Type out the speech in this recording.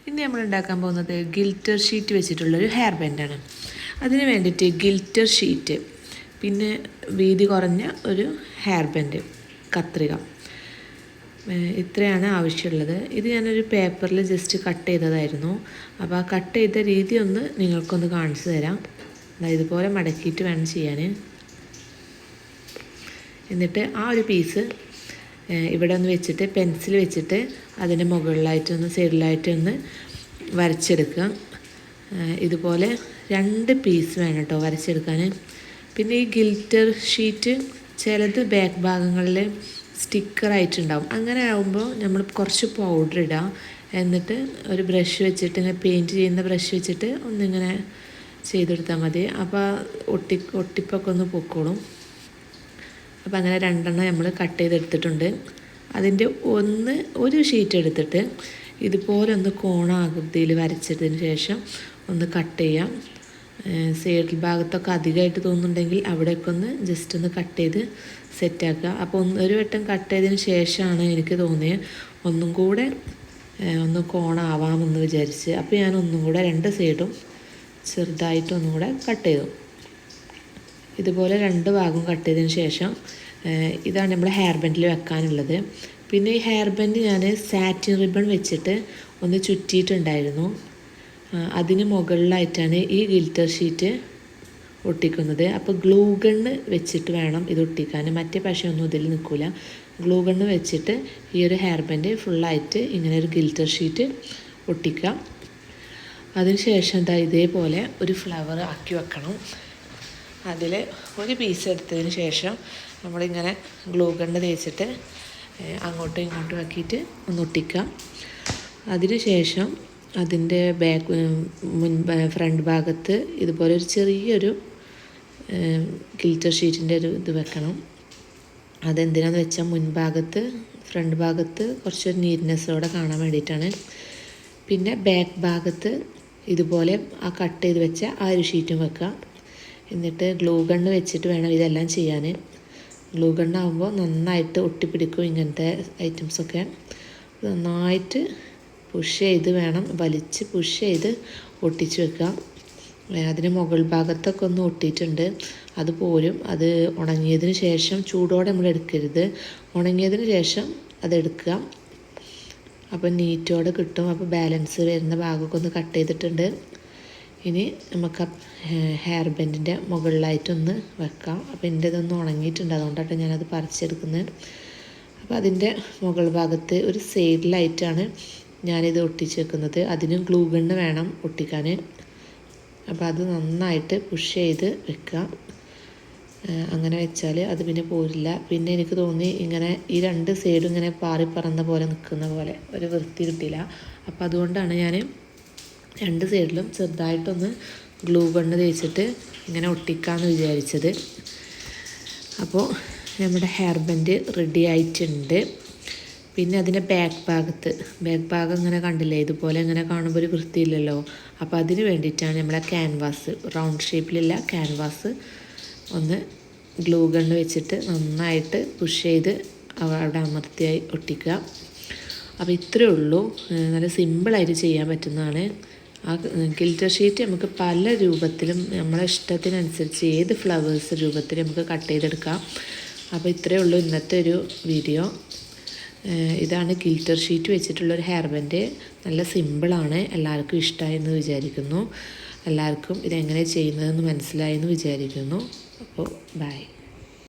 ഇന്ന് നമ്മൾ ഉണ്ടാക്കാൻ പോകുന്നത് ഗിൽറ്റർ ഷീറ്റ് വെച്ചിട്ടുള്ളൊരു ഹെയർ ബാൻഡാണ്. അതിന് വേണ്ടിയിട്ട് ഗിൽറ്റർ ഷീറ്റ്, പിന്നെ വീതി കുറഞ്ഞ ഒരു ഹെയർ ബാൻഡ്, കത്രിക, ഇത്രയാണ് ആവശ്യമുള്ളത്. ഇത് ഞാനൊരു പേപ്പറിൽ ജസ്റ്റ് കട്ട് ചെയ്തതായിരുന്നു. അപ്പോൾ ആ കട്ട് ചെയ്ത രീതി ഒന്ന് നിങ്ങൾക്കൊന്ന് കാണിച്ചു തരാം. ഇതുപോലെ മടക്കിയിട്ട് വേണം ചെയ്യാൻ. എന്നിട്ട് ആ ഒരു പീസ് ഇവിടെ ഒന്ന് വെച്ചിട്ട് പെൻസിൽ വെച്ചിട്ട് അതിൻ്റെ മുകളിലായിട്ടൊന്ന് സൈഡിലായിട്ടൊന്ന് വരച്ചെടുക്കുക. ഇതുപോലെ 2 പീസ് വേണം കേട്ടോ വരച്ചെടുക്കാൻ. പിന്നെ ഈ ഗിൽറ്റർ ഷീറ്റ് ചിലത് ബാക്ക് ഭാഗങ്ങളിൽ സ്റ്റിക്കറായിട്ടുണ്ടാവും. അങ്ങനെ ആകുമ്പോൾ നമ്മൾ കുറച്ച് പൗഡർ ഇടുക. എന്നിട്ട് ഒരു ബ്രഷ് വെച്ചിട്ട് ഇങ്ങനെ പെയിൻറ്റ് ചെയ്യുന്ന ബ്രഷ് വെച്ചിട്ട് ഒന്നിങ്ങനെ ചെയ്തെടുത്താൽ മതി. അപ്പോൾ ഒട്ടിപ്പൊക്കെ ഒന്ന് പൊക്കോളും. അപ്പോൾ അങ്ങനെ 2 നമ്മൾ കട്ട് ചെയ്തെടുത്തിട്ടുണ്ട്. അതിൻ്റെ ഒരു ഷീറ്റ് എടുത്തിട്ട് ഇതുപോലെ ഒന്ന് കോണാകൃതിയിൽ വരച്ചതിന് ശേഷം ഒന്ന് കട്ട് ചെയ്യാം. സൈഡിൽ ഭാഗത്തൊക്കെ അധികമായിട്ട് തോന്നുന്നുണ്ടെങ്കിൽ അവിടെയൊക്കെ ഒന്ന് ജസ്റ്റ് ഒന്ന് കട്ട് ചെയ്ത് സെറ്റാക്കുക. അപ്പോൾ ഒരു വട്ടം കട്ട് ചെയ്തതിന് ശേഷമാണ് എനിക്ക് തോന്നിയത് ഒന്നും കൂടെ ഒന്ന് കോണാവാമെന്ന് വിചാരിച്ച്. അപ്പോൾ ഞാൻ ഒന്നും കൂടെ 2 സൈഡും ചെറുതായിട്ട് ഒന്നും കൂടെ കട്ട് ചെയ്തു. ഇതുപോലെ 2 ഭാഗവും കട്ട് ചെയ്തതിന് ശേഷം ഇതാണ് നമ്മൾ ഹെയർ ബാൻഡിൽ വെക്കാനുള്ളത്. പിന്നെ ഈ ഹെയർ ബാൻഡ് ഞാൻ സാറ്റിൻ റിബൺ വെച്ചിട്ട് ഒന്ന് ചുറ്റിയിട്ടുണ്ടായിരുന്നു. അതിന് മുകളിലായിട്ടാണ് ഈ ഗിൽറ്റർ ഷീറ്റ് ഒട്ടിക്കുന്നത്. അപ്പോൾ ഗ്ലൂ ഗണ്ണ് വെച്ചിട്ട് വേണം ഇത് ഒട്ടിക്കാൻ. മറ്റേ പശയൊന്നും ഇതിൽ നിൽക്കില്ല. ഗ്ലൂ ഗണ്ണ് വെച്ചിട്ട് ഈ ഒരു ഹെയർ ബാൻഡ് ഫുള്ളായിട്ട് ഇങ്ങനെ ഒരു ഗിൽറ്റർ ഷീറ്റ് ഒട്ടിക്കുക. അതിനുശേഷം ഇതേപോലെ ഒരു ഫ്ലവർ ആക്കി വെക്കണം. അതിൽ ഒരു പീസ് എടുത്തതിന് ശേഷം നമ്മളിങ്ങനെ ഗ്ലൂ ഗണ്ണ് തേച്ചിട്ട് അങ്ങോട്ടും ഇങ്ങോട്ടും ആക്കിയിട്ട് ഒന്ന് ഒട്ടിക്കുക. അതിന് ശേഷം അതിൻ്റെ ഫ്രണ്ട് ഭാഗത്ത് ഇതുപോലെ ഒരു ചെറിയൊരു ഗിൽറ്റർ ഷീറ്റിൻ്റെ ഒരു ഇത് വെക്കണം. അതെന്തിനാന്ന് വെച്ചാൽ ഫ്രണ്ട് ഭാഗത്ത് കുറച്ചൊരു നീറ്റ്നെസ്സോടെ കാണാൻ വേണ്ടിയിട്ടാണ്. പിന്നെ ബാക്ക് ഭാഗത്ത് ഇതുപോലെ ആ കട്ട് ചെയ്ത് വെച്ച ആ ഒരു ഷീറ്റും വെക്കുക. എന്നിട്ട് ഗ്ലൂ ഗണ്ണ് വെച്ചിട്ട് വേണം ഇതെല്ലാം ചെയ്യാൻ. ഗ്ലൂ ഗണ്ണാകുമ്പോൾ നന്നായിട്ട് ഒട്ടിപ്പിടിക്കും. ഇങ്ങനത്തെ ഐറ്റംസൊക്കെ നന്നായിട്ട് വലിച്ച് പുഷ് ചെയ്ത് ഒട്ടിച്ച് വെക്കുക. അതിന് മുകൾ ഭാഗത്തൊക്കെ ഒന്ന് ഒട്ടിയിട്ടുണ്ട്. അത് പോരും. അത് ഉണങ്ങിയതിന് ശേഷം ചൂടോടെ നമ്മൾ എടുക്കരുത്. ഉണങ്ങിയതിന് ശേഷം അതെടുക്കുക. അപ്പോൾ നീറ്റോടെ കിട്ടും. അപ്പോൾ ബാലൻസ് വരുന്ന ഭാഗമൊക്കെ ഒന്ന് കട്ട് ചെയ്തിട്ടുണ്ട്. ഇനി നമുക്ക് ഹെയർ ബാൻഡിൻ്റെ മുകളിലായിട്ടൊന്ന് വെക്കാം. അപ്പോൾ എൻ്റെ ഇതൊന്ന് ഉണങ്ങിയിട്ടുണ്ട്, അതുകൊണ്ടാണ് ഞാനത് പറിച്ചെടുക്കുന്നത്. അപ്പോൾ അതിൻ്റെ മുകൾ ഭാഗത്ത് ഒരു സൈഡിലായിട്ടാണ് ഞാനിത് ഒട്ടിച്ച് വെക്കുന്നത്. അതിനും ഗ്ലൂ ഗണ്ണ് വേണം ഒട്ടിക്കാൻ. അപ്പോൾ അത് നന്നായിട്ട് പുഷ് ചെയ്ത് വെക്കുക. അങ്ങനെ വെച്ചാൽ അത് പിന്നെ പോരില്ല. പിന്നെ എനിക്ക് തോന്നി ഇങ്ങനെ ഈ 2 സൈഡും ഇങ്ങനെ പാറിപ്പറന്ന പോലെ നിൽക്കുന്ന പോലെ ഒരു വൃത്തി കിട്ടില്ല. അപ്പോൾ അതുകൊണ്ടാണ് ഞാൻ 2 സൈഡിലും ചെറുതായിട്ടൊന്ന് ഗ്ലൂ ഗണ്ണ് തേച്ചിട്ട് ഇങ്ങനെ ഒട്ടിക്കാമെന്ന് വിചാരിച്ചത്. അപ്പോൾ നമ്മുടെ ഹെയർ ബാൻഡ് റെഡി ആയിട്ടുണ്ട്. പിന്നെ അതിൻ്റെ ബാക്ക് ഭാഗം ഇങ്ങനെ കണ്ടില്ലേ, ഇതുപോലെ ഇങ്ങനെ കാണുമ്പോൾ ഒരു വൃത്തിയില്ലല്ലോ. അപ്പോൾ അതിന് വേണ്ടിയിട്ടാണ് നമ്മളെ ക്യാൻവാസ്, റൗണ്ട് ഷേപ്പിലുള്ള ക്യാൻവാസ് ഒന്ന് ഗ്ലൂ ഗണ്ണ് വെച്ചിട്ട് നന്നായിട്ട് പുഷ് ചെയ്ത് അവിടെ അമർത്തിയായി ഒട്ടിക്കുക. അപ്പോൾ ഇത്രയേ ഉള്ളൂ. നല്ല സിമ്പിളായിട്ട് ചെയ്യാൻ പറ്റുന്നതാണ്. ആ ഗിൽറ്റർ ഷീറ്റ് നമുക്ക് പല രൂപത്തിലും നമ്മളെ ഇഷ്ടത്തിനനുസരിച്ച് ഏത് ഫ്ലവേഴ്സ് രൂപത്തിൽ നമുക്ക് കട്ട് ചെയ്തെടുക്കാം. അപ്പോൾ ഇത്രയേ ഉള്ളൂ ഇന്നത്തെ ഒരു വീഡിയോ. ഇതാണ് ഗിൽറ്റർ ഷീറ്റ് വെച്ചിട്ടുള്ളൊരു ഹെയർ ബാൻഡ്. നല്ല സിമ്പിളാണ്. എല്ലാവർക്കും ഇഷ്ടമായെന്ന് വിചാരിക്കുന്നു. എല്ലാവർക്കും ഇതെങ്ങനെ ചെയ്യുന്നതെന്ന് മനസ്സിലായെന്ന് വിചാരിക്കുന്നു. അപ്പോൾ ബൈ.